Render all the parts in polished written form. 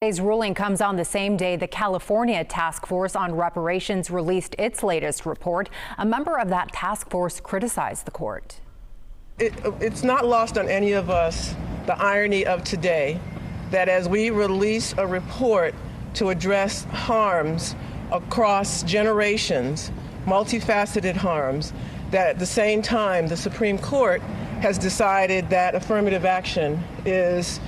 Today's ruling comes on the same day the California Task Force on Reparations released its latest report. A member of that task force criticized the court. It's not lost on any of us the irony of today that as we release a report to address harms across generations, multifaceted harms, that at the same time the Supreme Court has decided that affirmative action is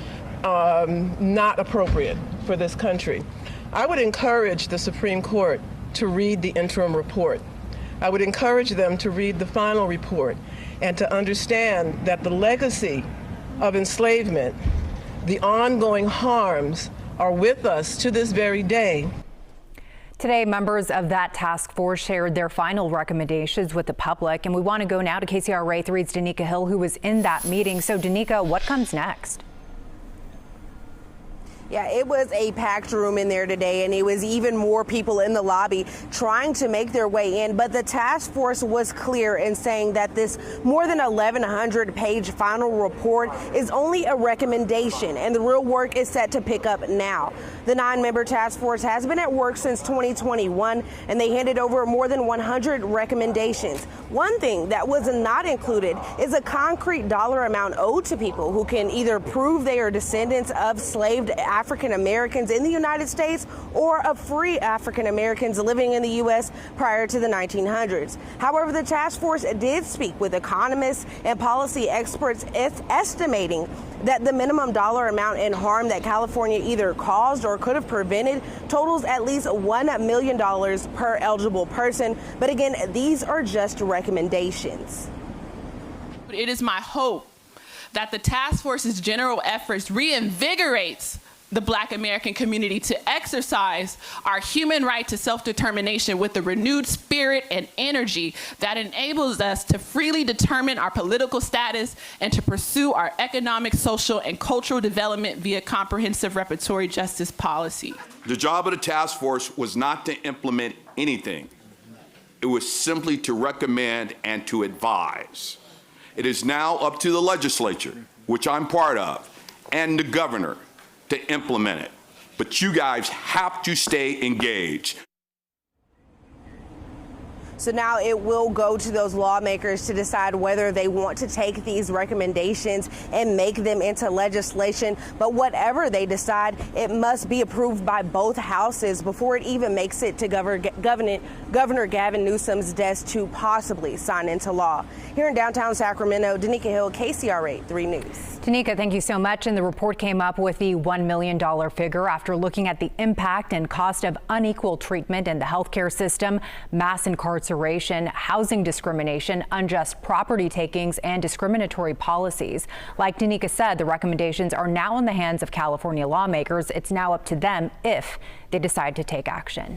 not appropriate for this country. I would encourage the Supreme Court to read the interim report. I would encourage them to read the final report and to understand that the legacy of enslavement, the ongoing harms, are with us to this very day. Today, members of that task force shared their final recommendations with the public. And we want to go now to KCRA 3's Danica Hill, who was in that meeting. So, Danica, what comes next? Yeah, it was a packed room in there today, and it was even more people in the lobby trying to make their way in. But the task force was clear in saying that this more than 1,100-page final report is only a recommendation, and the real work is set to pick up now. The 9-member task force has been at work since 2021, and they handed over more than 100 recommendations. One thing that was not included is a concrete dollar amount owed to people who can either prove they are descendants of enslaved African Americans in the United States or of free African Americans living in the U.S. prior to the 1900s. However, the task force did speak with economists and policy experts estimating that the minimum dollar amount in harm that California either caused or could have prevented totals at least $1 million per eligible person. But again, these are just recommendations. It is my hope that the task force's general efforts reinvigorates the Black American community to exercise our human right to self-determination with a renewed spirit and energy that enables us to freely determine our political status and to pursue our economic, social, and cultural development via comprehensive reparatory justice policy. The job of the task force was not to implement anything. It was simply to recommend and to advise. It is now up to the legislature, which I'm part of, and the governor to implement it. But you guys have to stay engaged. So now it will go to those lawmakers to decide whether they want to take these recommendations and make them into legislation. But whatever they decide, it must be approved by both houses before it even makes it to Governor Gavin Newsom's desk to possibly sign into law. Here in downtown Sacramento, Danica Hill, KCRA 3 News. Danica, thank you so much. And the report came up with the $1 million figure after looking at the impact and cost of unequal treatment in the healthcare system, mass incarceration, housing discrimination, unjust property takings, and discriminatory policies. Like Danica said, the recommendations are now in the hands of California lawmakers. It's now up to them if they decide to take action.